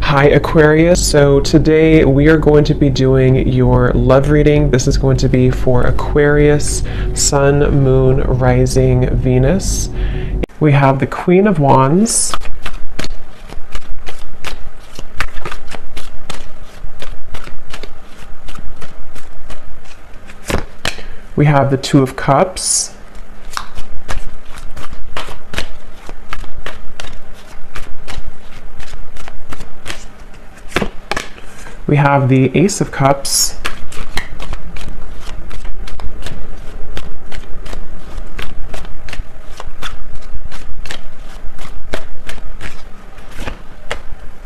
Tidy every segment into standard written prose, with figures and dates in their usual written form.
Hi Aquarius, so today we are going to be doing your love reading. This is going to be for Aquarius, Sun, Moon, Rising, Venus. We have the Queen of Wands. We have the Two of Cups. We have the Ace of Cups.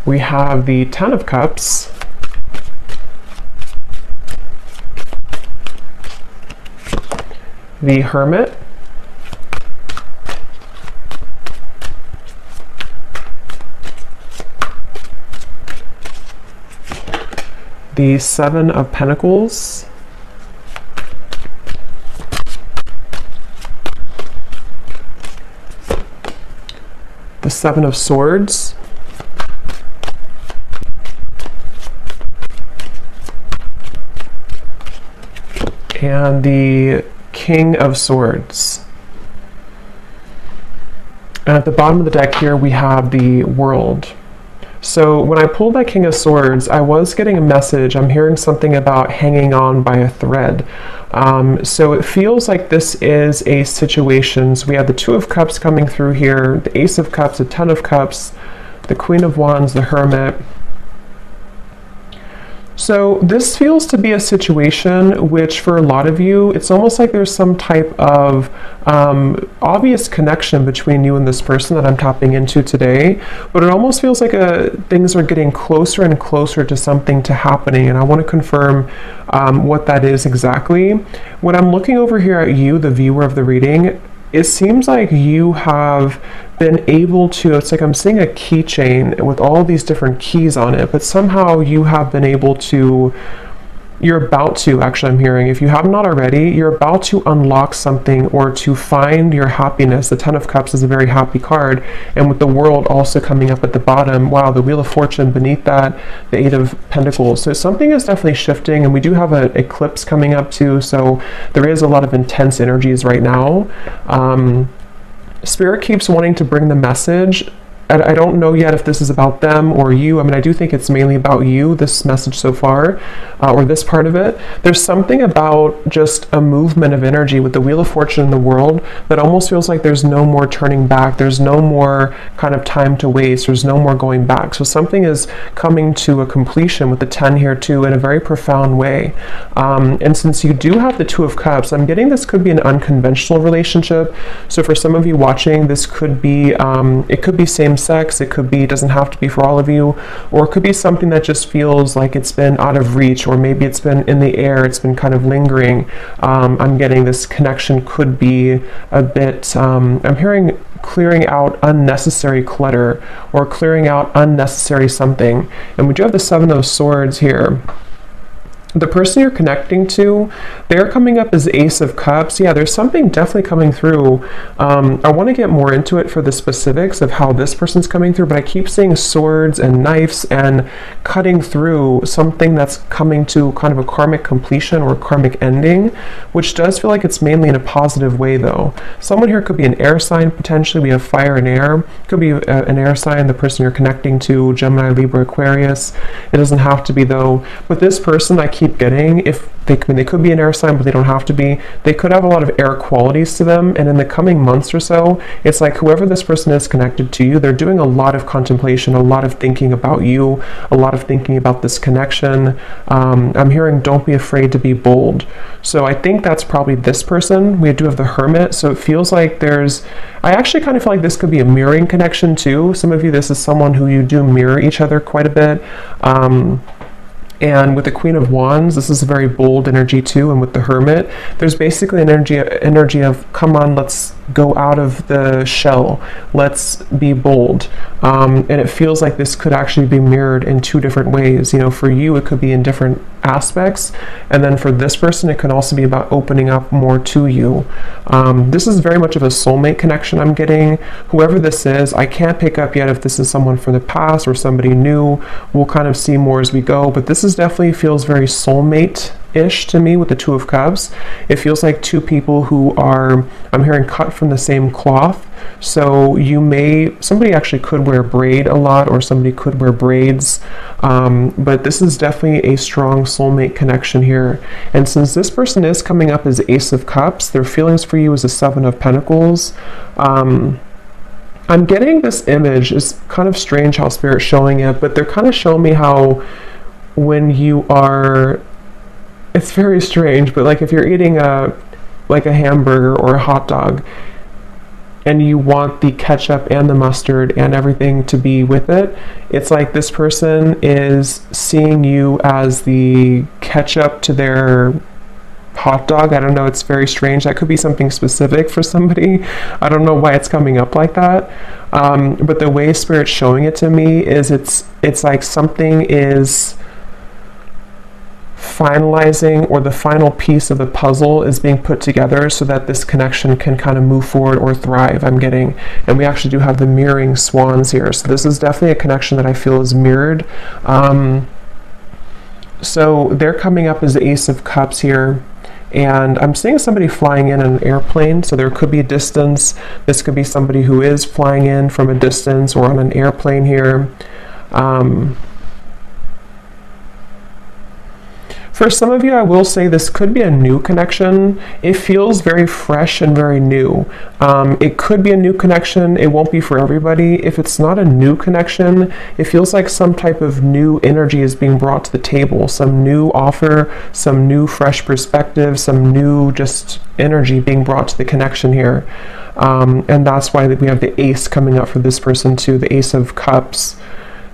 We have the Ten of Cups. The Hermit. The Seven of Pentacles, the Seven of Swords, and the King of Swords. And at the bottom of the deck here we have the World. So when I pulled that King of Swords, I was getting a message. I'm hearing something about hanging on by a thread. So it feels like this is a situation. So we have the Two of Cups coming through here, the Ace of Cups, the Ten of Cups, the Queen of Wands, the Hermit. So this feels to be a situation which for a lot of you, it's almost like there's some type of obvious connection between you and this person that I'm tapping into today, but it almost feels like things are getting closer and closer to something to happening, and I want to confirm what that is exactly. When I'm looking over here at you, the viewer of the reading, it seems like you have been able to, it's like I'm seeing a keychain with all these different keys on it, but somehow you have been able to, you're about to, actually I'm hearing, if you have not already, you're about to unlock something or to find your happiness. The Ten of Cups is a very happy card, and with the World also coming up at the bottom, wow, the Wheel of Fortune beneath that, the Eight of Pentacles. So something is definitely shifting, and we do have an eclipse coming up too, so there is a lot of intense energies right now. Spirit keeps wanting to bring the message. I don't know yet if this is about them or you. I mean, I do think it's mainly about you, this message so far, or this part of it. There's something about just a movement of energy with the Wheel of Fortune in the World that almost feels like there's no more turning back. There's no more kind of time to waste. There's no more going back. So something is coming to a completion with the 10 here too in a very profound way. And since you do have the Two of Cups, I'm getting this could be an unconventional relationship. So for some of you watching, this could be, it could be same sex, it could be, doesn't have to be for all of you, or it could be something that just feels like it's been out of reach, or maybe it's been in the air, it's been kind of lingering. I'm getting this connection could be a bit, I'm hearing clearing out unnecessary clutter or clearing out unnecessary something. And we do have the Seven of Swords here. The person you're connecting to, they're coming up as Ace of Cups. Yeah, there's something definitely coming through. I want to get more into it for the specifics of how this person's coming through, but I keep seeing swords and knives and cutting through something that's coming to kind of a karmic completion or karmic ending, which does feel like it's mainly in a positive way though. Someone here could be an air sign potentially. We have fire and air. Could be an air sign, the person you're connecting to, Gemini, Libra, Aquarius. It doesn't have to be though. With this person, I keep getting, if they could be an air sign, but they don't have to be. They could have a lot of air qualities to them, and in the coming months or so, it's like whoever this person is connected to you, they're doing a lot of contemplation, a lot of thinking about you, a lot of thinking about this connection. I'm hearing don't be afraid to be bold. So I think that's probably this person. We do have the Hermit, so it feels like there's, I actually kind of feel like this could be a mirroring connection too. Some of you, this is someone who you do mirror each other quite a bit. And with the Queen of Wands, this is a very bold energy too. And with the Hermit, there's basically an energy of, come on, let's go out of the shell. Let's be bold. And it feels like this could actually be mirrored in two different ways. You know, for you, it could be in different aspects. And then for this person, it could also be about opening up more to you. This is very much of a soulmate connection I'm getting. Whoever this is, I can't pick up yet if this is someone from the past or somebody new. We'll kind of see more as we go, but this is definitely feels very soulmate-ish to me with the Two of Cups. It feels like two people who are, I'm hearing, cut from the same cloth. So somebody actually could wear braid a lot, or somebody could wear braids, but this is definitely a strong soulmate connection here. And since this person is coming up as Ace of Cups, their feelings for you is the Seven of Pentacles. I'm getting this image. It's kind of strange how Spirit's showing it, but they're kind of showing me how when you are, it's very strange, but like if you're eating like a hamburger or a hot dog, and you want the ketchup and the mustard and everything to be with it, it's like this person is seeing you as the ketchup to their hot dog. I don't know, it's very strange. That could be something specific for somebody. I don't know why it's coming up like that. But the way Spirit's showing it to me is it's like something is finalizing, or the final piece of the puzzle is being put together so that this connection can kind of move forward or thrive, I'm getting. And we actually do have the mirroring swans here. So this is definitely a connection that I feel is mirrored. So they're coming up as the Ace of Cups here. And I'm seeing somebody flying in an airplane, so there could be a distance. This could be somebody who is flying in from a distance or on an airplane here. For some of you, I will say this could be a new connection. It feels very fresh and very new. It could be a new connection. It won't be for everybody. If it's not a new connection, it feels like some type of new energy is being brought to the table, some new offer, some new fresh perspective, some new just energy being brought to the connection here. And that's why we have the Ace coming up for this person too, the Ace of Cups.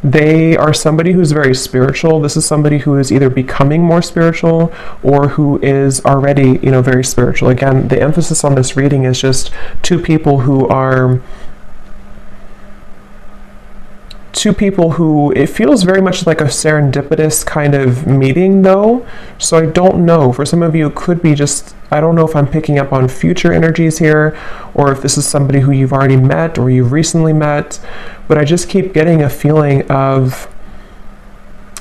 They are somebody who's very spiritual. This is somebody who is either becoming more spiritual or who is already, very spiritual. Again, the emphasis on this reading is just two people who it feels very much like a serendipitous kind of meeting though. So I don't know, for some of you it could be just, I don't know if I'm picking up on future energies here, or if this is somebody who you've already met or you've recently met, but I just keep getting a feeling of,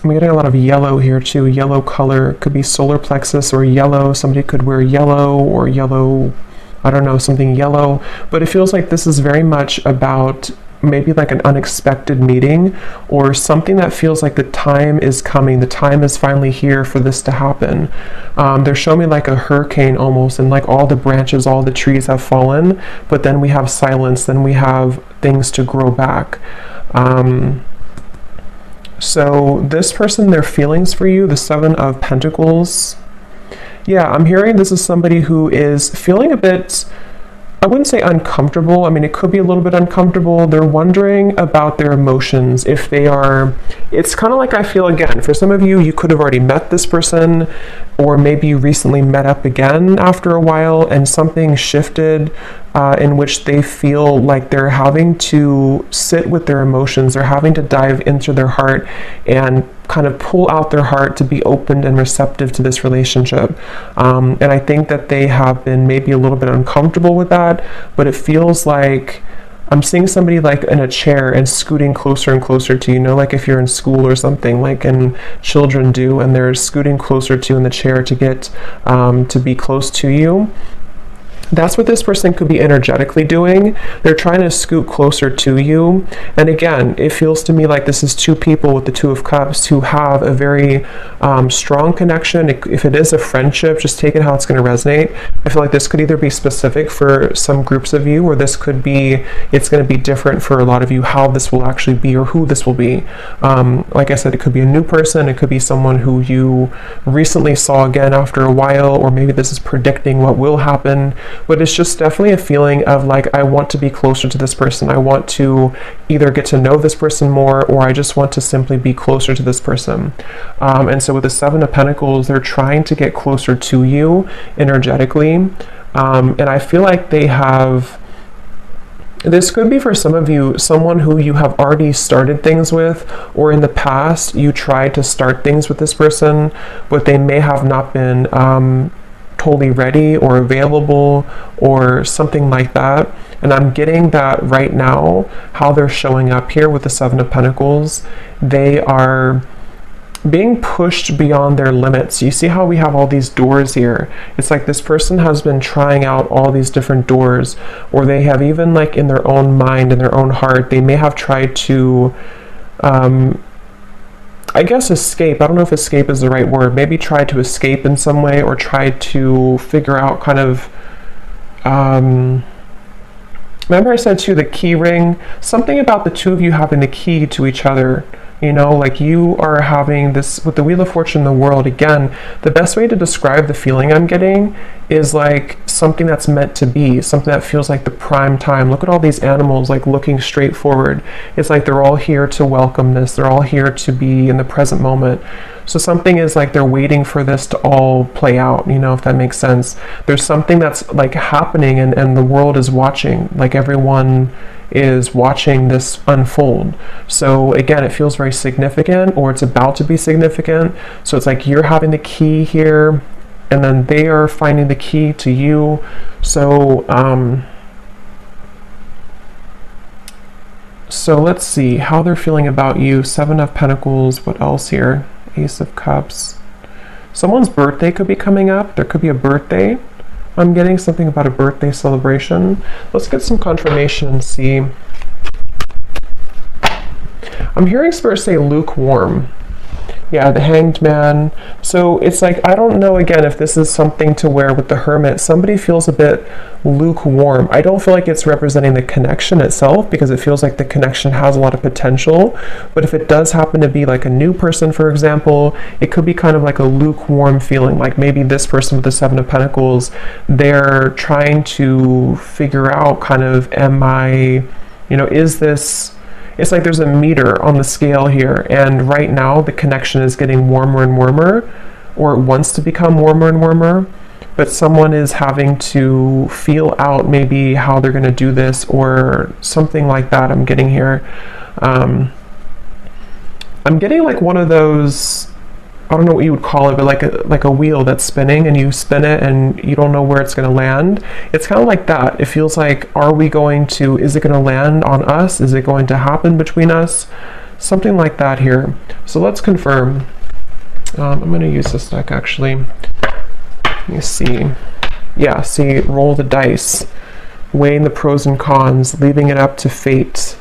I'm getting a lot of yellow here too. Yellow color, could be solar plexus or yellow. Somebody could wear yellow or yellow, I don't know, something yellow, but it feels like this is very much about maybe like an unexpected meeting, or something that feels like the time is coming, the time is finally here for this to happen. They're showing me like a hurricane almost, and like all the branches, all the trees have fallen, but then we have silence, then we have things to grow back. So this person, their feelings for you, the Seven of Pentacles. Yeah, I'm hearing this is somebody who is feeling a bit, I wouldn't say uncomfortable. I mean, it could be a little bit uncomfortable. They're wondering about their emotions. If they are, it's kind of like I feel again, for some of you, you could have already met this person, or maybe you recently met up again after a while and something shifted in which they feel like they're having to sit with their emotions. They're having to dive into their heart and kind of pull out their heart to be open and receptive to this relationship. And I think that they have been maybe a little bit uncomfortable with that, but it feels like I'm seeing somebody like in a chair and scooting closer and closer to you, like if you're in school or something, like and children do, and they're scooting closer to you in the chair to get to be close to you. That's what this person could be energetically doing. They're trying to scoot closer to you. And again, it feels to me like this is two people with the Two of Cups who have a very strong connection. If it is a friendship, just take it how it's going to resonate. I feel like this could either be specific for some groups of you, or this could be, it's going to be different for a lot of you, how this will actually be or who this will be. Like I said, it could be a new person. It could be someone who you recently saw again after a while, or maybe this is predicting what will happen. But it's just definitely a feeling of like, I want to be closer to this person. I want to either get to know this person more, or I just want to simply be closer to this person. And so with the Seven of Pentacles, they're trying to get closer to you energetically. And I feel like they have This could be for some of you, someone who you have already started things with, or in the past you tried to start things with this person, but they may have not been totally ready or available or something like that. And I'm getting that right now, how they're showing up here with the Seven of Pentacles. They are being pushed beyond their limits. You see how we have all these doors here? It's like this person has been trying out all these different doors, or they have even, like, in their own mind, in their own heart, they may have tried to I guess escape. I don't know if escape is the right word. Maybe try to escape in some way, or try to figure out kind of remember I said too, the key ring, something about the two of you having the key to each other. You know, like you are having this with the Wheel of Fortune in the world. Again, the best way to describe the feeling I'm getting is like something that's meant to be, something that feels like the prime time. Look at all these animals like looking straight forward. It's like they're all here to welcome this. They're all here to be in the present moment. So something is like they're waiting for this to all play out, you know, if that makes sense. There's something that's like happening, and the world is watching, like everyone is watching this unfold. So again, it feels very significant, or it's about to be significant. So it's like you're having the key here, and then they are finding the key to you. So so let's see how they're feeling about you. Seven of Pentacles. What else here? Ace of Cups. Someone's birthday could be coming up. There could be a birthday. I'm getting something about a birthday celebration. Let's get some confirmation and see. I'm hearing Spirit say lukewarm. Yeah, the Hanged Man. So it's like, I don't know, again, if this is something to where with the Hermit, somebody feels a bit lukewarm. I don't feel like it's representing the connection itself, because it feels like the connection has a lot of potential. But if it does happen to be like a new person, for example, it could be kind of like a lukewarm feeling. Like maybe this person with the Seven of Pentacles, they're trying to figure out kind of, am I, you know, is this... It's like there's a meter on the scale here, and right now the connection is getting warmer and warmer, or it wants to become warmer and warmer, but someone is having to feel out maybe how they're going to do this, or something like that. I'm getting here. I'm getting like one of those, I don't know what you would call it, but like a wheel that's spinning, and you spin it and you don't know where it's going to land. It's kind of like that. It feels like, is it going to land on us? Is it going to happen between us? Something like that here. So let's confirm. I'm going to use this deck actually. Let me see. Yeah, see, roll the dice, weighing the pros and cons, leaving it up to fate.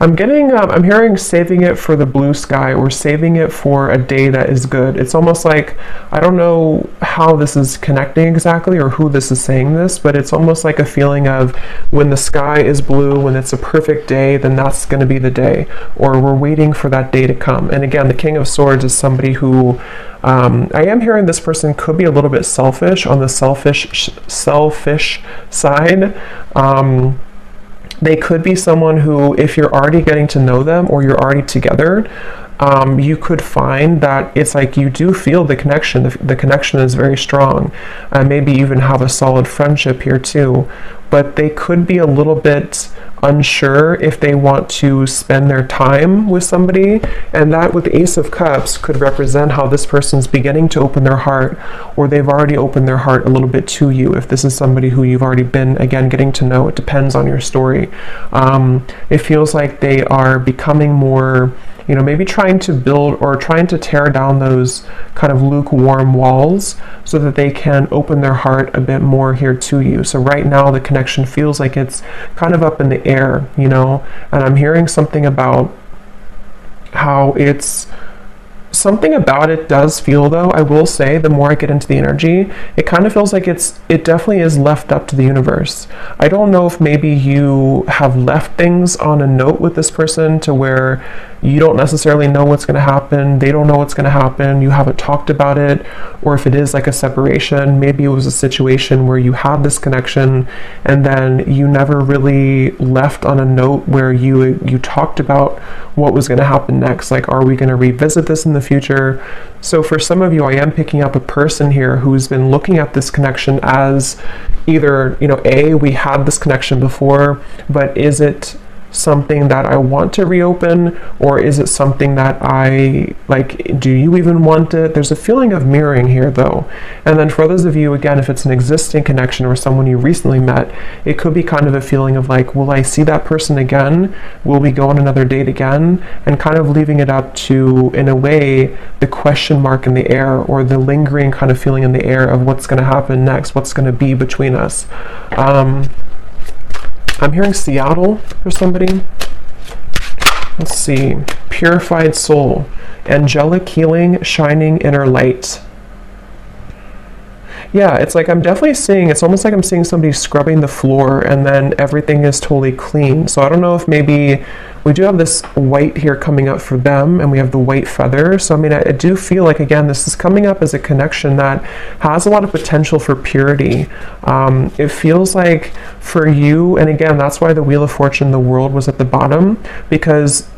I'm hearing saving it for the blue sky, or saving it for a day that is good. It's almost like, I don't know how this is connecting exactly, or who this is saying this, but it's almost like a feeling of when the sky is blue, when it's a perfect day, then that's going to be the day, or we're waiting for that day to come. And again, the King of Swords is somebody who, I am hearing this person could be a little bit selfish, on the selfish side. They could be someone who, if you're already getting to know them, or you're already together, you could find that it's like you do feel the connection. The connection is very strong. Maybe even have a solid friendship here too. But they could be a little bit unsure if they want to spend their time with somebody, and that with the Ace of Cups could represent how this person's beginning to open their heart, or they've already opened their heart a little bit to you. If this is somebody who you've already been, again, getting to know, it depends on your story. It feels like they are becoming more, you know, maybe trying to build or trying to tear down those kind of lukewarm walls so that they can open their heart a bit more here to you. So right now the connection feels like it's kind of up in the air, you know, and I'm hearing something about how it's something about it does feel, though, I will say, the more I get into the energy, it kind of feels like it definitely is left up to the universe. I don't know if maybe you have left things on a note with this person to where you don't necessarily know what's going to happen, they don't know what's going to happen, you haven't talked about it, or if it is like a separation, maybe it was a situation where you had this connection and then you never really left on a note where you talked about what was going to happen next. Like, are we going to revisit this in the future? So for some of you, I am picking up a person here who's been looking at this connection as either, we had this connection before, but is it something that I want to reopen, or is it something that I like? Do you even want it? There's a feeling of mirroring here though. And then for others of you, again, if it's an existing connection or someone you recently met, it could be kind of a feeling of like, will I see that person again? Will we go on another date again? And kind of leaving it up to, in a way, the question mark in the air, or the lingering kind of feeling in the air of what's going to happen next, what's going to be between us. I'm hearing Seattle for somebody. Let's see. Purified soul. Angelic healing, shining inner light. Yeah, it's like I'm definitely seeing, it's almost like I'm seeing somebody scrubbing the floor and then everything is totally clean. So I don't know if maybe we do have this white here coming up for them, and we have the white feather. So I mean, I do feel like, again, this is coming up as a connection that has a lot of potential for purity. It feels like for you, and again, that's why the Wheel of Fortune, the world, was at the bottom, because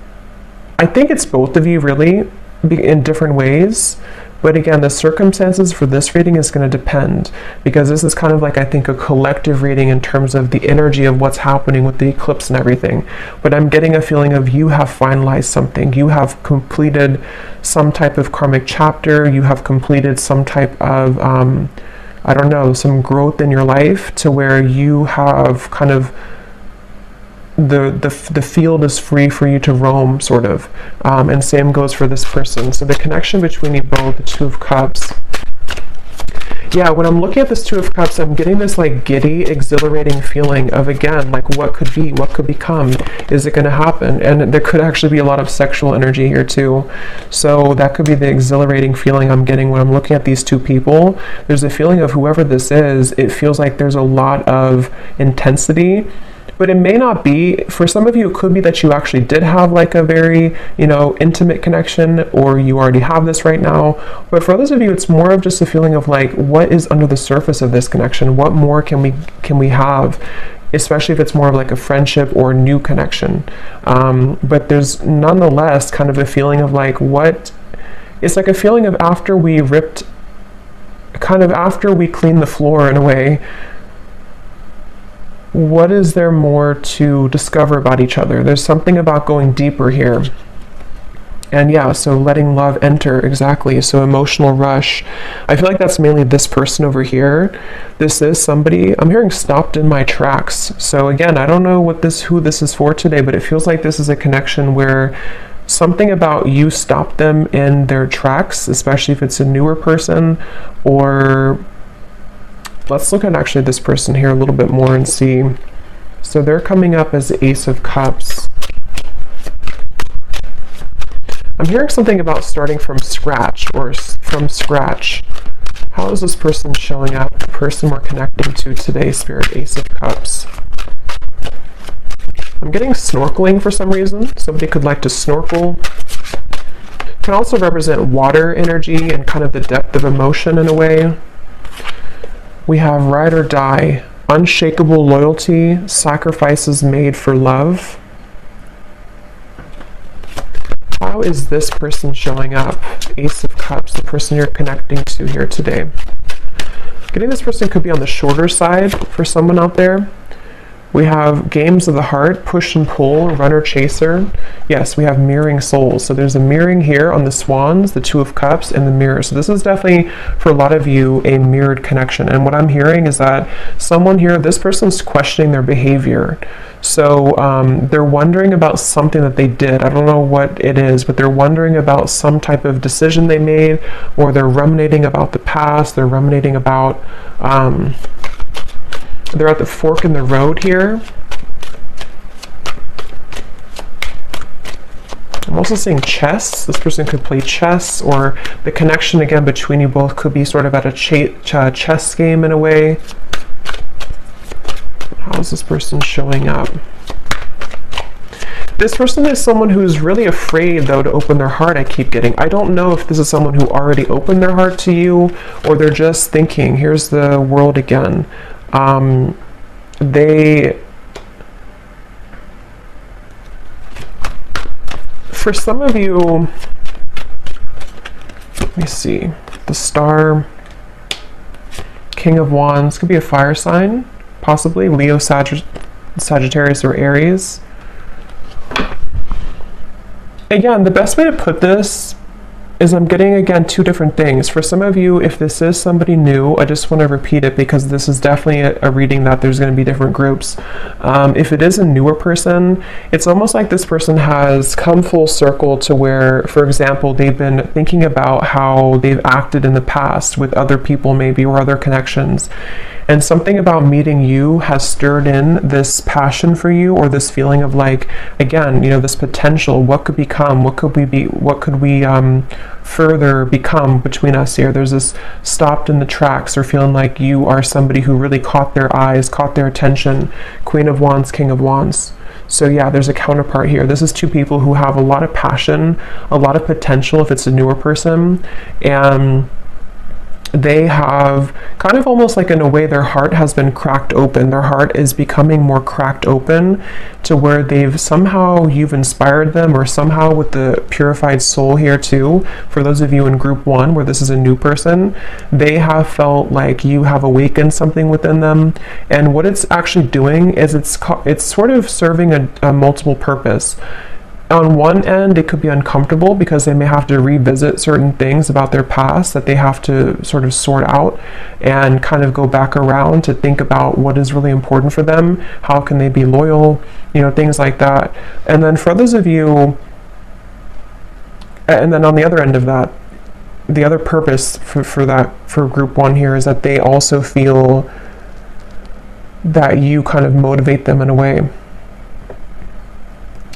I think it's both of you really in different ways. But again, the circumstances for this reading is going to depend, because this is kind of like, I think, a collective reading in terms of the energy of what's happening with the eclipse and everything. But I'm getting a feeling of you have finalized something. You have completed some type of karmic chapter. You have completed some type of, I don't know, some growth in your life to where you have kind of the field is free for you to roam, sort of. And same goes for this person. So the connection between you both, the Two of Cups. Yeah, when I'm looking at this Two of Cups, I'm getting this like giddy, exhilarating feeling of, again, like what could be, what could become, is it going to happen? And there could actually be a lot of sexual energy here too. So that could be the exhilarating feeling I'm getting when I'm looking at these two people. There's a feeling of whoever this is, it feels like there's a lot of intensity. But it may not be. For some of you, it could be that you actually did have like a very, intimate connection, or you already have this right now. But for others of you, it's more of just a feeling of like, what is under the surface of this connection? What more can we have? Especially if it's more of like a friendship or new connection. But there's nonetheless kind of a feeling of like, it's like a feeling of after we clean the floor in a way, what is there more to discover about each other? There's something about going deeper here. And yeah, so letting love enter, exactly. So emotional rush. I feel like that's mainly this person over here. This is somebody, I'm hearing stopped in my tracks. So again, I don't know who this is for today, but it feels like this is a connection where something about you stopped them in their tracks, especially if it's a newer person. Or let's look at actually this person here a little bit more and see. So they're coming up as the Ace of Cups. I'm hearing something about starting from scratch, or from scratch. How is this person showing up? The person we're connecting to today, Spirit, Ace of Cups. I'm getting snorkeling for some reason. Somebody could like to snorkel. Can also represent water energy and kind of the depth of emotion in a way. We have ride or die, unshakable loyalty, sacrifices made for love. How is this person showing up? Ace of Cups, the person you're connecting to here today. Getting this person could be on the shorter side for someone out there. We have games of the heart, push and pull, runner chaser. Yes, we have mirroring souls. So there's a mirroring here on the swans, the Two of Cups, and the mirror. So this is definitely, for a lot of you, a mirrored connection. And what I'm hearing is that someone here, this person's questioning their behavior. So they're wondering about something that they did. I don't know what it is, but they're wondering about some type of decision they made, or they're ruminating about the past. They're ruminating about... they're at the fork in the road here. I'm also seeing chess. This person could play chess, or the connection again between you both could be sort of at a chess game in a way. How is this person showing up? This person is someone who's really afraid, though, to open their heart, I keep getting. I don't know if this is someone who already opened their heart to you, or they're just thinking, here's the world again. For some of you, let me see, the Star, King of Wands, could be a fire sign, possibly Leo, Sagittarius, or Aries. Again, the best way to put this is I'm getting, again, two different things. For some of you, if this is somebody new, I just want to repeat it because this is definitely a reading that there's going to be different groups. If it is a newer person, it's almost like this person has come full circle to where, for example, they've been thinking about how they've acted in the past with other people maybe, or other connections. And something about meeting you has stirred in this passion for you, or this feeling of like, again, you know, this potential. What could become? What could we be? What could we further become between us here? There's this stopped in the tracks, or feeling like you are somebody who really caught their eyes, caught their attention. Queen of Wands, King of Wands. So yeah, there's a counterpart here. This is two people who have a lot of passion, a lot of potential if it's a newer person, and they have kind of almost like, in a way, their heart has been cracked open. Their heart is becoming more cracked open to where they've somehow, you've inspired them, or somehow with the purified soul here too, for those of you in group 1 where this is a new person, they have felt like you have awakened something within them. And what it's actually doing is it's sort of serving a multiple purpose. On one end, it could be uncomfortable because they may have to revisit certain things about their past that they have to sort of sort out and kind of go back around to think about what is really important for them, how can they be loyal, you know, things like that. And then for others of you, and then on the other end of that, the other purpose for group 1 here is that they also feel that you kind of motivate them in a way.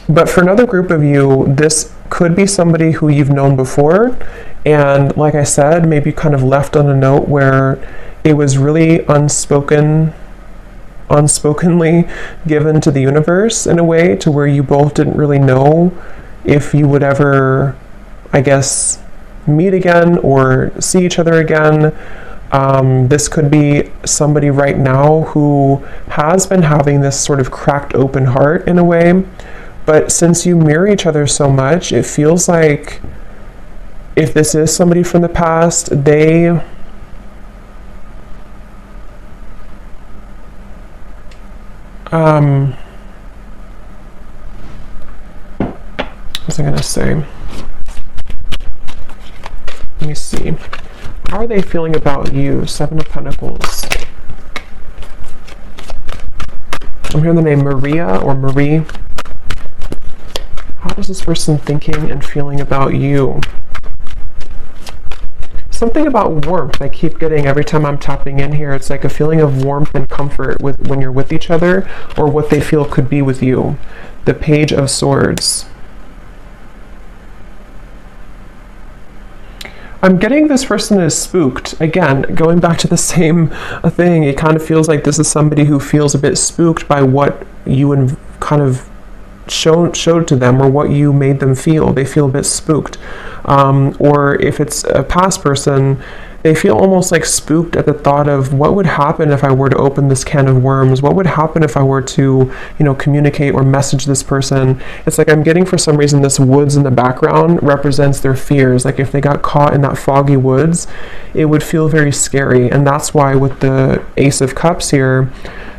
But for another group of you, this could be somebody who you've known before, and like I said, maybe kind of left on a note where it was really unspokenly given to the universe in a way, to where you both didn't really know if you would ever, I guess, meet again or see each other again. This could be somebody right now who has been having this sort of cracked open heart in a way. But since you mirror each other so much, it feels like if this is somebody from the past, they what was I going to say? Let me see. How are they feeling about you? 7 of Pentacles. I'm hearing the name Maria or Marie. How is this person thinking and feeling about you? Something about warmth I keep getting every time I'm tapping in here. It's like a feeling of warmth and comfort when you're with each other, or what they feel could be with you. The Page of Swords. I'm getting this person is spooked. Again, going back to the same thing, it kind of feels like this is somebody who feels a bit spooked by what you kind of showed to them, or what you made them feel. They feel a bit spooked. Or if it's a past person, they feel almost like spooked at the thought of what would happen if I were to open this can of worms. What would happen if I were to, communicate or message this person? It's like I'm getting, for some reason, this woods in the background represents their fears. Like if they got caught in that foggy woods, it would feel very scary. And that's why with the Ace of Cups here,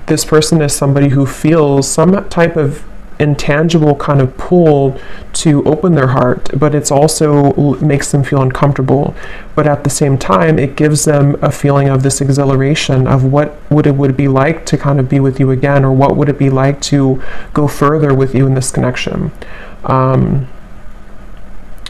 this person is somebody who feels some type of intangible kind of pull to open their heart, but it's also makes them feel uncomfortable. But at the same time, it gives them a feeling of this exhilaration of what it would be like to kind of be with you again, or what would it be like to go further with you in this connection.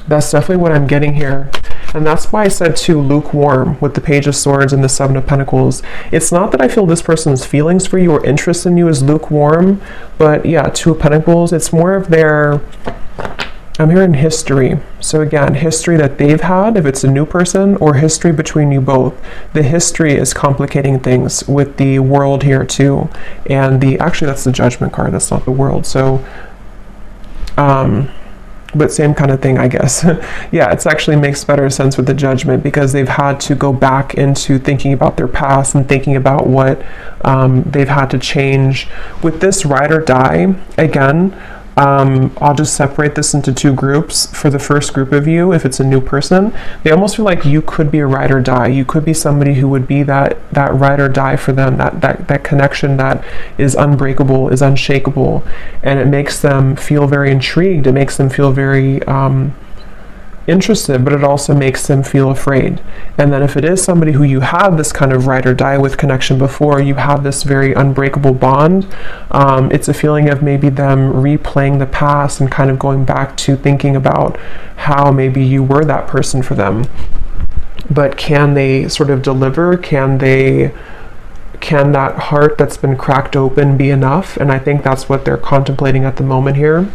That's definitely what I'm getting here. And that's why I said too, lukewarm with the Page of Swords and the 7 of Pentacles. It's not that I feel this person's feelings for you or interest in you is lukewarm, but yeah, 2 of Pentacles, it's more of their, I'm hearing history. So again, history that they've had, if it's a new person, or history between you both. The history is complicating things with the World here too. And actually that's the Judgment card, that's not the World. So But same kind of thing, I guess. Yeah, it actually makes better sense with the Judgment, because they've had to go back into thinking about their past and thinking about what they've had to change. With this ride or die, again, I'll just separate this into two groups. For the first group of you, if it's a new person, they almost feel like you could be a ride or die. You could be somebody who would be that ride or die for them, that connection that is unbreakable, is unshakable, and it makes them feel very intrigued. It makes them feel very interested, but it also makes them feel afraid. And then if it is somebody who you have this kind of ride or die with connection before, you have this very unbreakable bond, it's a feeling of maybe them replaying the past and kind of going back to thinking about how maybe you were that person for them. But can they sort of deliver? Can that heart that's been cracked open be enough? And I think that's what they're contemplating at the moment here.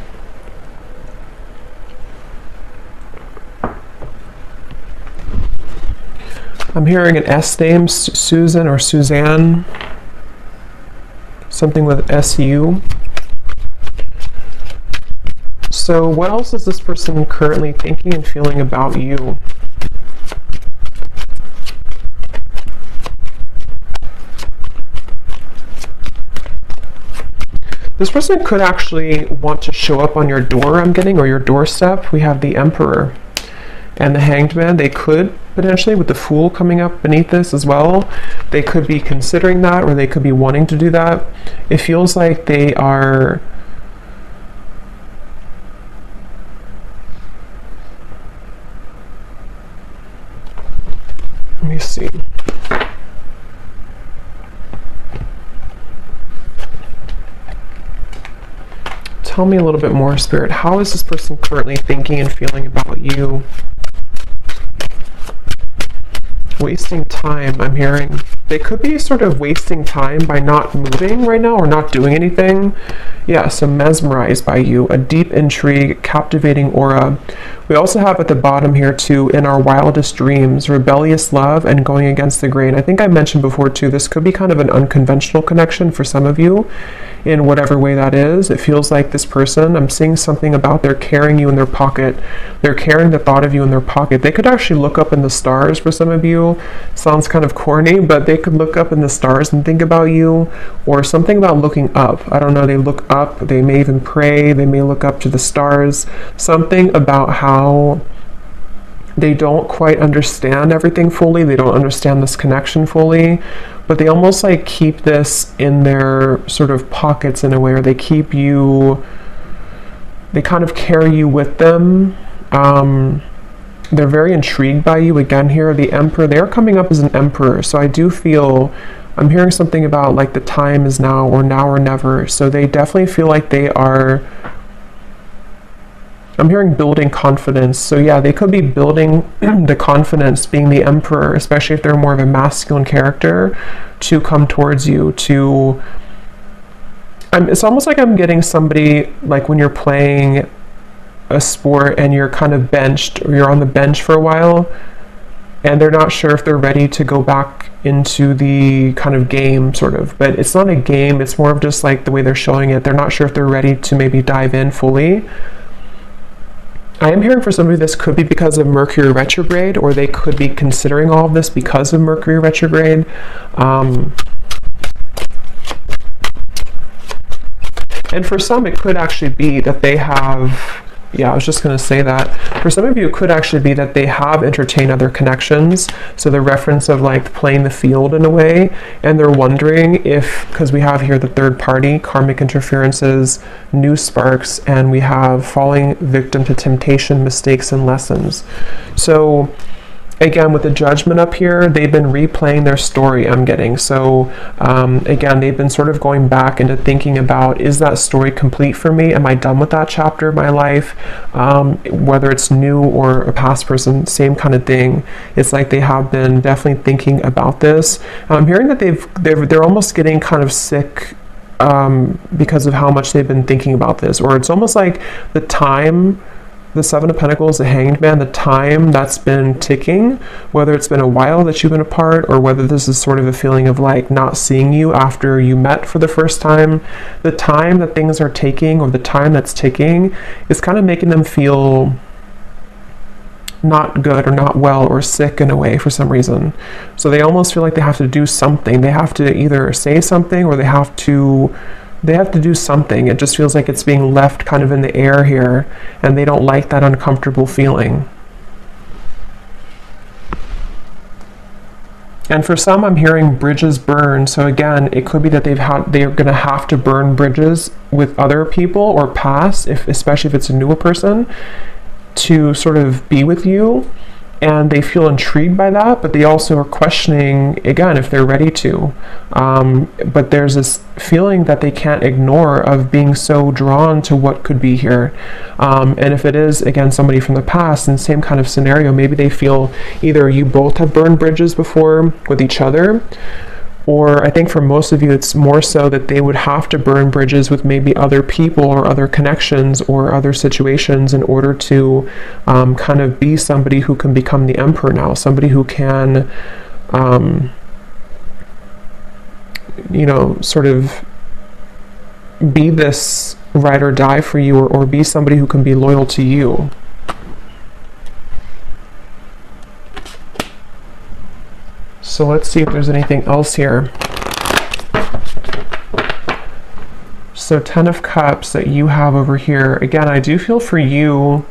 I'm hearing an S name, Susan or Suzanne, something with SU. So what else is this person currently thinking and feeling about you? This person could actually want to show up on your door, I'm getting, or your doorstep. We have the Emperor and the Hanged Man. They could potentially, with the Fool coming up beneath this as well, they could be considering that, or they could be wanting to do that. It feels like they are let me see. Tell me a little bit more, Spirit. How is this person currently thinking and feeling about you? Wasting time, I'm hearing. They could be sort of wasting time by not moving right now or not doing anything. Yeah, so mesmerized by you, a deep intrigue, captivating aura. We also have at the bottom here too, in our wildest dreams, rebellious love and going against the grain. I think I mentioned before too, this could be kind of an unconventional connection for some of you in whatever way that is. It feels like this person, I'm seeing something about they're carrying you in their pocket. They're carrying the thought of you in their pocket. They could actually look up in the stars for some of you. Sounds kind of corny, but they could look up in the stars and think about you, or something about looking up. I don't know, they look up, they may even pray, they may look up to the stars. Something about how they don't quite understand everything fully, they don't understand this connection fully, but they almost like keep this in their sort of pockets in a way, or they keep you, they kind of carry you with them. They're very intrigued by you. Again here, the Emperor, they're coming up as an Emperor, so I do feel, I'm hearing something about like the time is now or never, so they definitely feel like they are, I'm hearing building confidence. So yeah, they could be building the confidence, being the Emperor, especially if they're more of a masculine character, to come towards you, to, it's almost like I'm getting somebody, like when you're playing a sport and you're kind of benched, or you're on the bench for a while, and they're not sure if they're ready to go back into the kind of game, sort of. But it's not a game, it's more of just like the way they're showing it. They're not sure if they're ready to maybe dive in fully. I am hearing for somebody this could be because of Mercury retrograde, or they could be considering all of this because of Mercury retrograde. And for some, it could actually be that they have, yeah, I was just going to say that. For some of you, it could actually be that they have entertained other connections. So the reference of like playing the field in a way, and they're wondering if, because we have here the third party, karmic interferences, new sparks, and we have falling victim to temptation, mistakes, and lessons. So again, with the Judgment up here, they've been replaying their story, I'm getting. So again, they've been sort of going back into thinking about, is that story complete for me? Am I done with that chapter of my life? Whether it's new or a past person, same kind of thing. It's like they have been definitely thinking about this. I'm hearing that they're almost getting kind of sick because of how much they've been thinking about this, or it's almost like the time the Seven of Pentacles, the Hanged Man, the time that's been ticking, whether it's been a while that you've been apart or whether this is sort of a feeling of like not seeing you after you met for the first time, the time that things are taking or the time that's ticking is kind of making them feel not good or not well or sick in a way for some reason. So they almost feel like they have to do something. They have to either say something or they have to do something. It just feels like it's being left kind of in the air here, and they don't like that uncomfortable feeling. And for some, I'm hearing bridges burn. So again, it could be that they're going to have to burn bridges with other people or pass, especially if it's a newer person, to sort of be with you, and they feel intrigued by that, but they also are questioning again if they're ready to. But there's this feeling that they can't ignore of being so drawn to what could be here. And if it is again somebody from the past in the same kind of scenario, maybe they feel either you both have burned bridges before with each other, or I think for most of you, it's more so that they would have to burn bridges with maybe other people or other connections or other situations in order to kind of be somebody who can become the emperor now, somebody who can, sort of be this ride or die for you, or be somebody who can be loyal to you. So let's see if there's anything else here. So 10 of Cups that you have over here. Again, I do feel for you,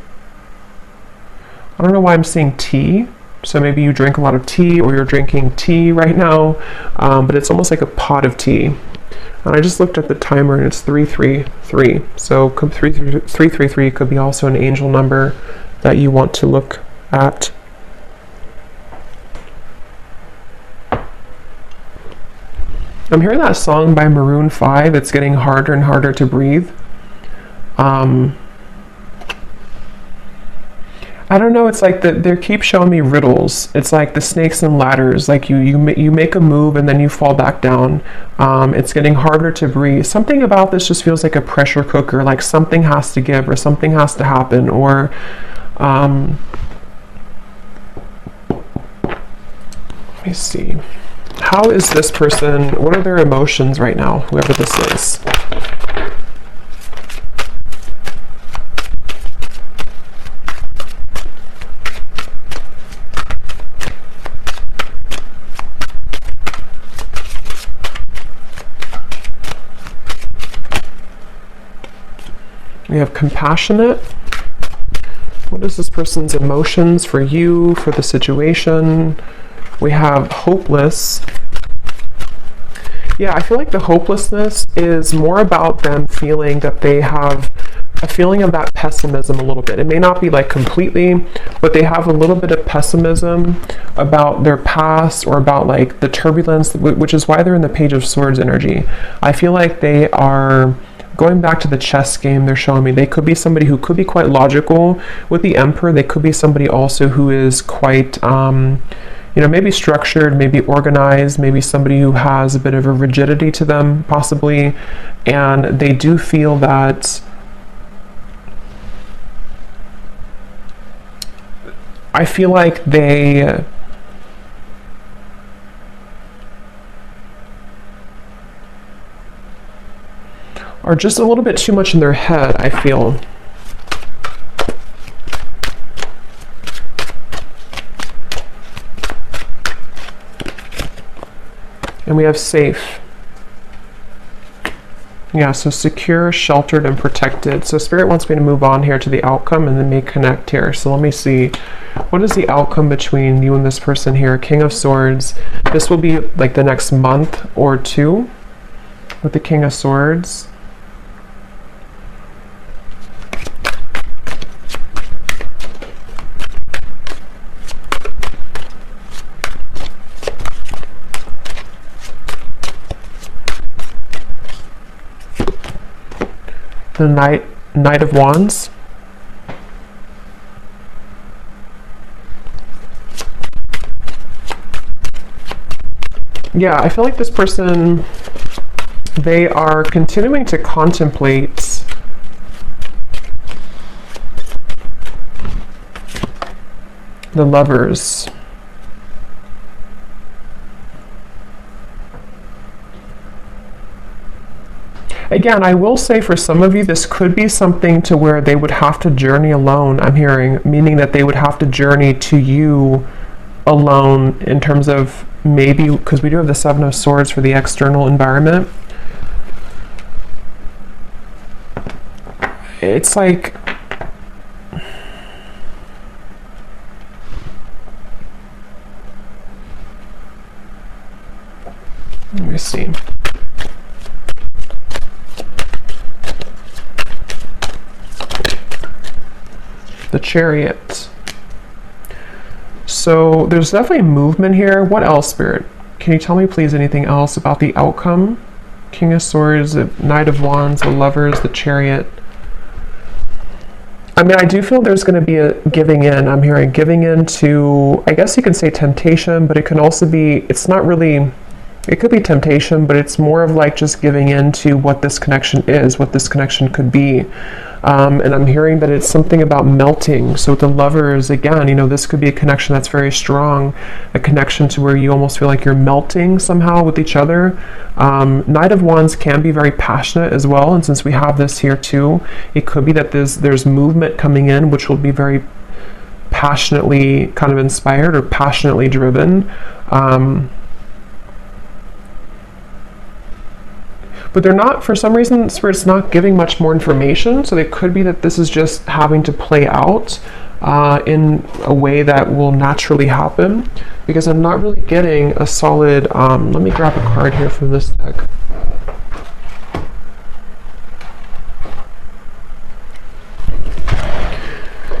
I don't know why I'm seeing tea. So maybe you drink a lot of tea or you're drinking tea right now, but it's almost like a pot of tea. And I just looked at the timer and it's 333. So 333 could be also an angel number that you want to look at. I'm hearing that song by Maroon 5. It's getting harder and harder to breathe. I don't know. It's like they keep showing me riddles. It's like the snakes and ladders. Like you make a move and then you fall back down. It's getting harder to breathe. Something about this just feels like a pressure cooker. Like something has to give or something has to happen. Or let me see. How is this person, what are their emotions right now, whoever this is? We have compassionate. What is this person's emotions for you, for the situation? We have hopeless. Yeah, I feel like the hopelessness is more about them feeling that they have a feeling of that pessimism a little bit. It may not be like completely, but they have a little bit of pessimism about their past or about like the turbulence, which is why they're in the Page of Swords energy. I feel like they are going back to the chess game. They're showing me they could be somebody who could be quite logical with the Emperor. They could be somebody also who is quite maybe structured, maybe organized, maybe somebody who has a bit of a rigidity to them, possibly. And they do feel that I feel like they are just a little bit too much in their head, I feel. And we have safe. Yeah, so secure, sheltered, and protected. So Spirit wants me to move on here to the outcome and then may connect here. So let me see. What is the outcome between you and this person here? King of Swords. This will be like the next month or two with the King of Swords. The Knight of Wands. Yeah, I feel like this person, they are continuing to contemplate The Lovers. Again, I will say for some of you, this could be something to where they would have to journey alone, I'm hearing, meaning that they would have to journey to you alone in terms of maybe, because we do have the Seven of Swords for the external environment. It's like, let me see. The Chariot. So there's definitely movement here. What else, Spirit? Can you tell me please anything else about the outcome? King of Swords, the Knight of Wands, the Lovers, the Chariot. I mean, I do feel there's going to be a giving in. I'm hearing giving in to, I guess you can say temptation, but it can also be, it's not really, it could be temptation, but it's more of like just giving in to what this connection is, what this connection could be. And I'm hearing that it's something about melting. So with the Lovers, again, you know, this could be a connection that's very strong, a connection to where you almost feel like you're melting somehow with each other. Knight of Wands can be very passionate as well. And since we have this here too, it could be that there's movement coming in, which will be very passionately kind of inspired or passionately driven. But they're not, for some reason, Spirit's not giving much more information, so it could be that this is just having to play out in a way that will naturally happen, because I'm not really getting a solid, let me grab a card here from this deck.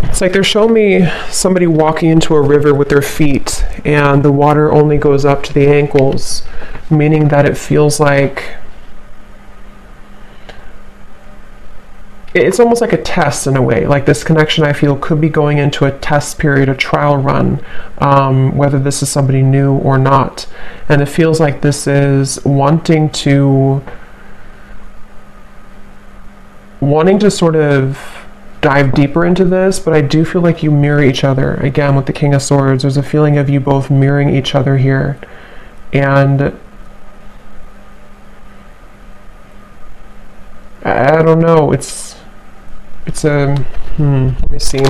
It's like they're showing me somebody walking into a river with their feet, and the water only goes up to the ankles, meaning that it feels like it's almost like a test in a way. Like this connection, I feel, could be going into a test period, a trial run, whether this is somebody new or not. And it feels like this is wanting to sort of dive deeper into this, but I do feel like you mirror each other. Again, with the King of Swords, there's a feeling of you both mirroring each other here. And I don't know, it's a, let me see.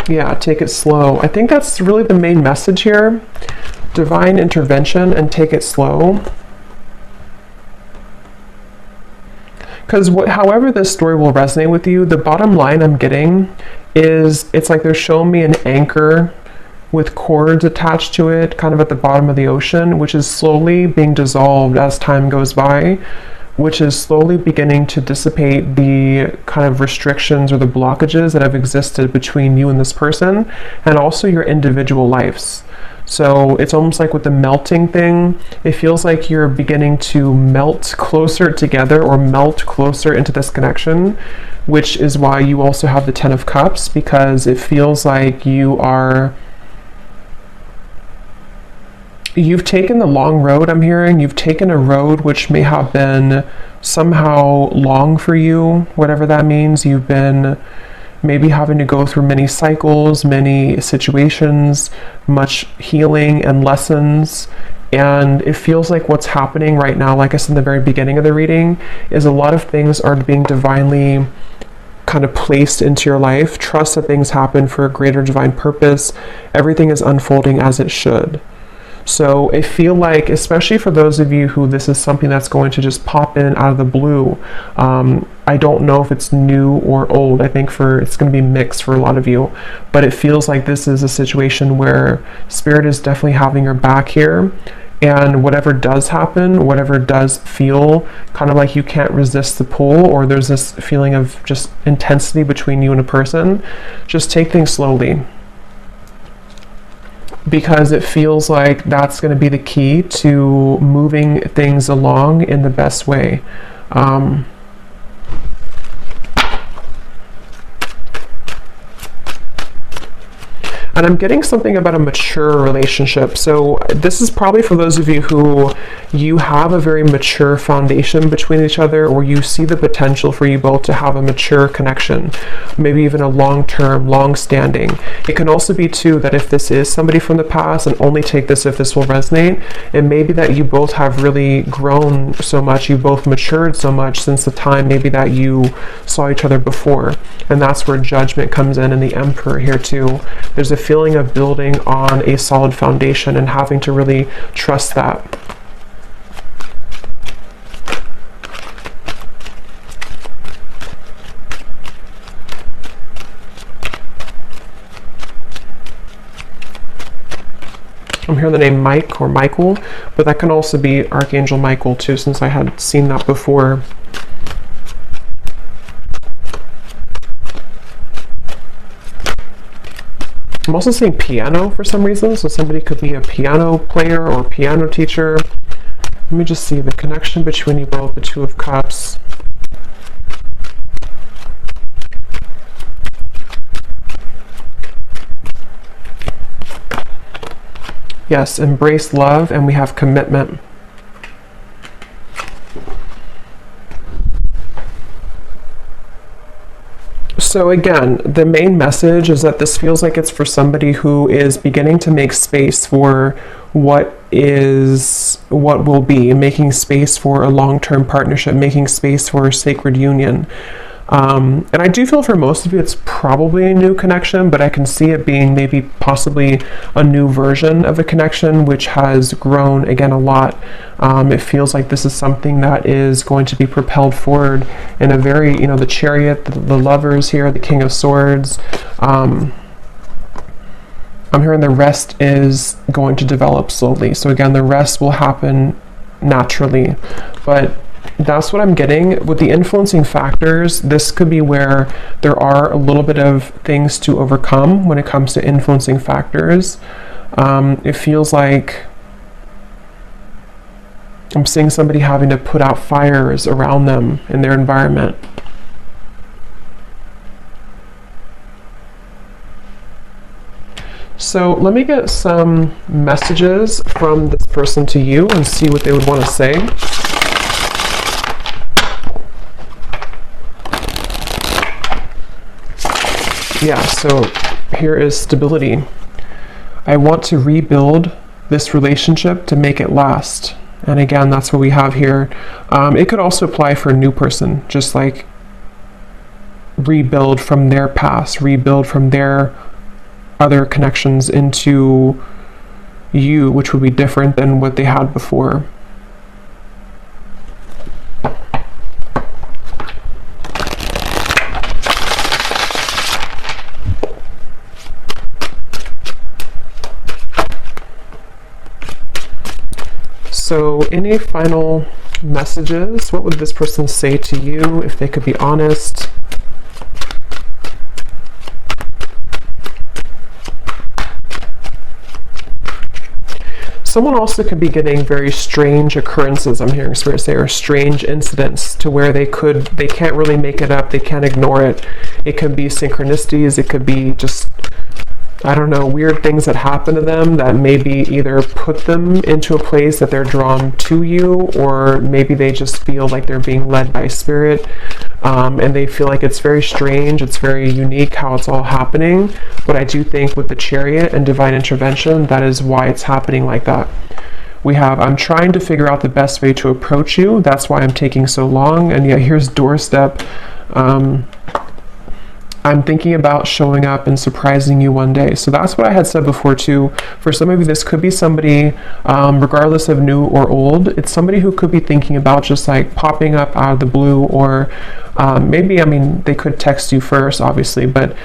Yeah, take it slow. I think that's really the main message here. Divine intervention and take it slow. Because however this story will resonate with you, the bottom line I'm getting is it's like they're showing me an anchor with cords attached to it, kind of at the bottom of the ocean, which is slowly being dissolved as time goes by, which is slowly beginning to dissipate the kind of restrictions or the blockages that have existed between you and this person, and also your individual lives. So it's almost like with the melting thing, it feels like you're beginning to melt closer together or melt closer into this connection, which is why you also have the Ten of Cups, because it feels like you've taken the long road, I'm hearing. You've taken a road which may have been somehow long for you, whatever that means. You've been maybe having to go through many cycles, many situations, much healing and lessons. And it feels like what's happening right now, like I said in the very beginning of the reading, is a lot of things are being divinely kind of placed into your life. Trust that things happen for a greater divine purpose. Everything is unfolding as it should. So I feel like, especially for those of you who this is something that's going to just pop in out of the blue, I don't know if it's new or old. I think it's going to be mixed for a lot of you, but it feels like this is a situation where Spirit is definitely having your back here, and whatever does happen, whatever does feel kind of like you can't resist the pull, or there's this feeling of just intensity between you and a person, just take things slowly. Because it feels like that's going to be the key to moving things along in the best way. And I'm getting something about a mature relationship. So this is probably for those of you who you have a very mature foundation between each other, or you see the potential for you both to have a mature connection, maybe even a long-term, long-standing. It can also be too that if this is somebody from the past, and only take this if this will resonate, it may be that you both have really grown so much, you both matured so much since the time maybe that you saw each other before. And that's where judgment comes in, and the Emperor here too. There's a feeling of building on a solid foundation and having to really trust that. I'm hearing the name Mike or Michael, but that can also be Archangel Michael too, since I had seen that before. I'm also seeing piano for some reason, so somebody could be a piano player or piano teacher. Let me just see the connection between you both, the Two of Cups. Yes, embrace love, and we have commitment. So again, the main message is that this feels like it's for somebody who is beginning to make space for what will be, and making space for a long-term partnership, making space for a sacred union. And I do feel for most of you it's probably a new connection, but I can see it being maybe possibly a new version of a connection which has grown again a lot. It feels like this is something that is going to be propelled forward in a very, the Chariot, the Lovers here, the King of Swords. I'm hearing the rest is going to develop slowly. So again, the rest will happen naturally, but that's what I'm getting with the influencing factors. This could be where there are a little bit of things to overcome when it comes to influencing factors. It feels like I'm seeing somebody having to put out fires around them in their environment. So let me get some messages from this person to you and see what they would want to say. Yeah, so here is stability. I want to rebuild this relationship to make it last. And again, that's what we have here. It could also apply for a new person, just like rebuild from their past, rebuild from their other connections into you, which would be different than what they had before. So any final messages? What would this person say to you if they could be honest? Someone also could be getting very strange occurrences, I'm hearing Spirit say, or strange incidents to where they can't really make it up, they can't ignore it. It could be synchronicities, it could be just, I don't know, weird things that happen to them that maybe either put them into a place that they're drawn to you, or maybe they just feel like they're being led by Spirit, and they feel like it's very strange, it's very unique how it's all happening. But I do think with the Chariot and divine intervention, that is why it's happening like that. We have, I'm trying to figure out the best way to approach you, that's why I'm taking so long, and yet here's doorstep. I'm thinking about showing up and surprising you one day. So that's what I had said before too. For some of you, this could be somebody, regardless of new or old, it's somebody who could be thinking about just like popping up out of the blue, or maybe, they could text you first, obviously, but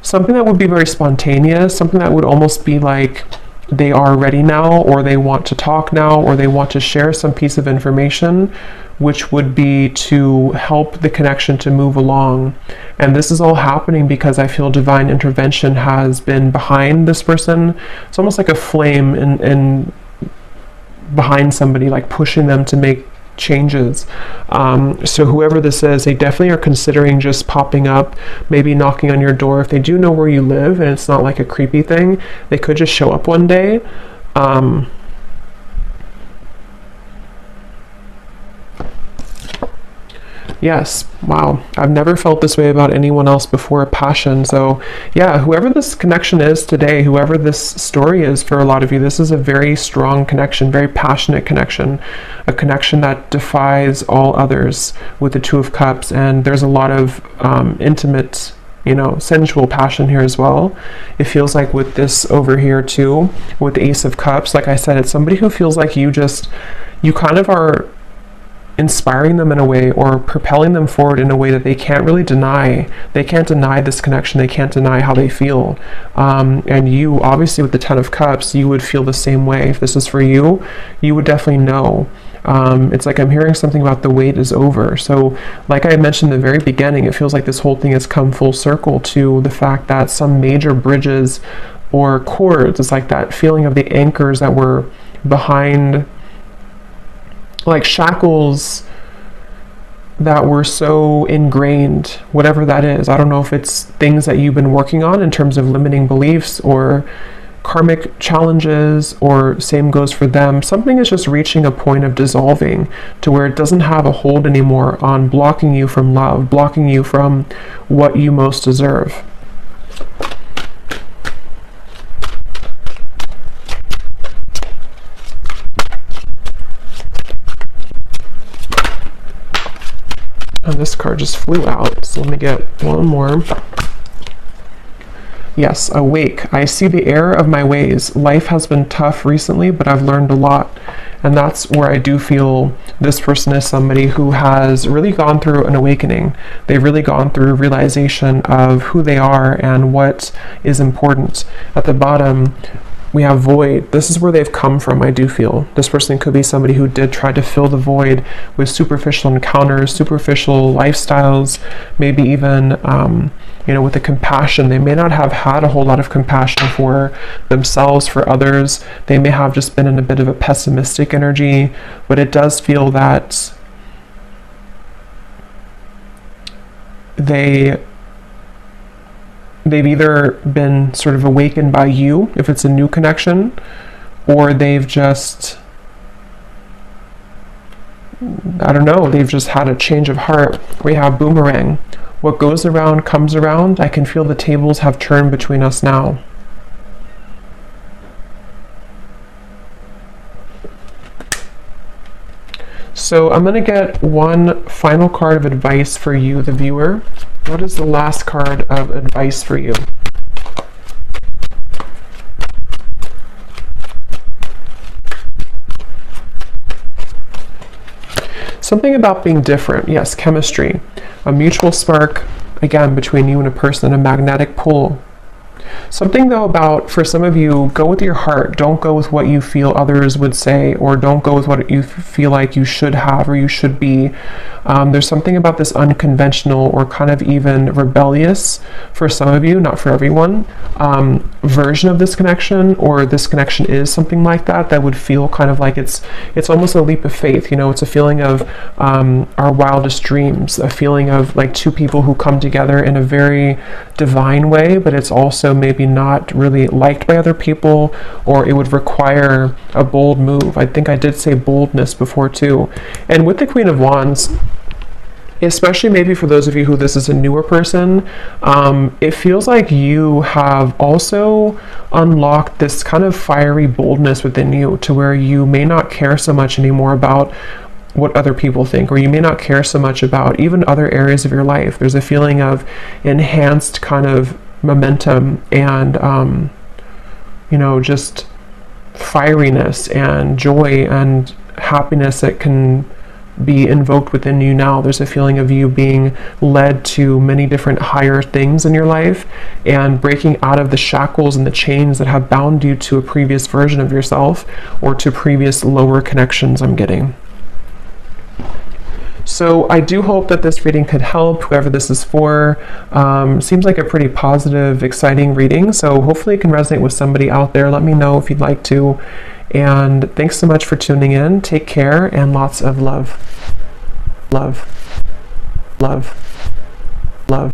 something that would be very spontaneous, something that would almost be like they are ready now, or they want to talk now, or they want to share some piece of information, which would be to help the connection to move along. And this is all happening because I feel divine intervention has been behind this person. It's almost like a flame in behind somebody, like pushing them to changes. So whoever this is, they definitely are considering just popping up, maybe knocking on your door. If they do know where you live and it's not like a creepy thing, they could just show up one day. Yes, wow. I've never felt this way about anyone else before, passion. So yeah, whoever this connection is today, whoever this story is for a lot of you, this is a very strong connection, very passionate connection, a connection that defies all others with the Two of Cups. And there's a lot of intimate, you know, sensual passion here as well. It feels like with this over here too, with the Ace of Cups, like I said, it's somebody who feels like you kind of are inspiring them in a way, or propelling them forward in a way that they can't really deny. They can't deny this connection. They can't deny how they feel. And you, obviously with the Ten of Cups, you would feel the same way. If this is for you, you would definitely know. It's like I'm hearing something about the wait is over. So like I mentioned in the very beginning, it feels like this whole thing has come full circle to the fact that some major bridges or cords, it's like that feeling of the anchors that were behind, like shackles that were so ingrained, whatever that is. I don't know if it's things that you've been working on in terms of limiting beliefs or karmic challenges, or same goes for them. Something is just reaching a point of dissolving to where it doesn't have a hold anymore on blocking you from love, blocking you from what you most deserve. And this card just flew out, so let me get one more. Yes, awake. I see the error of my ways. Life has been tough recently, but I've learned a lot. And that's where I do feel this person is somebody who has really gone through an awakening. They've really gone through realization of who they are and what is important. At the bottom, we have void. This is where they've come from, I do feel. This person could be somebody who did try to fill the void with superficial encounters, superficial lifestyles, maybe even, you know, with the compassion. They may not have had a whole lot of compassion for themselves, for others. They may have just been in a bit of a pessimistic energy, but it does feel that they've either been sort of awakened by you, if it's a new connection, or they've just, I don't know, they've just had a change of heart. We have boomerang. What goes around comes around. I can feel the tables have turned between us now. So I'm going to get one final card of advice for you, the viewer. What is the last card of advice for you? Something about being different. Yes, chemistry. A mutual spark, again, between you and a person, a magnetic pull. Something though about, for some of you, go with your heart. Don't go with what you feel others would say, or don't go with what you feel like you should have or you should be. There's something about this unconventional or kind of even rebellious, for some of you, not for everyone, version of this connection, or this connection is something like that, that would feel kind of like it's almost a leap of faith. You know, it's a feeling of our wildest dreams, a feeling of like two people who come together in a very divine way, but it's also maybe not really liked by other people, or it would require a bold move. I think I did say boldness before too. And with the Queen of Wands, especially maybe for those of you who this is a newer person, it feels like you have also unlocked this kind of fiery boldness within you, to where you may not care so much anymore about what other people think, or you may not care so much about even other areas of your life. There's a feeling of enhanced kind of momentum and you know, just fieriness and joy and happiness that can be invoked within you now. There's a feeling of you being led to many different higher things in your life, and breaking out of the shackles and the chains that have bound you to a previous version of yourself, or to previous lower connections, I'm getting. So I do hope that this reading could help whoever this is for. Seems like a pretty positive, exciting reading, so hopefully it can resonate with somebody out there. Let me know if you'd like to. And thanks so much for tuning in. Take care and lots of love. Love. Love. Love.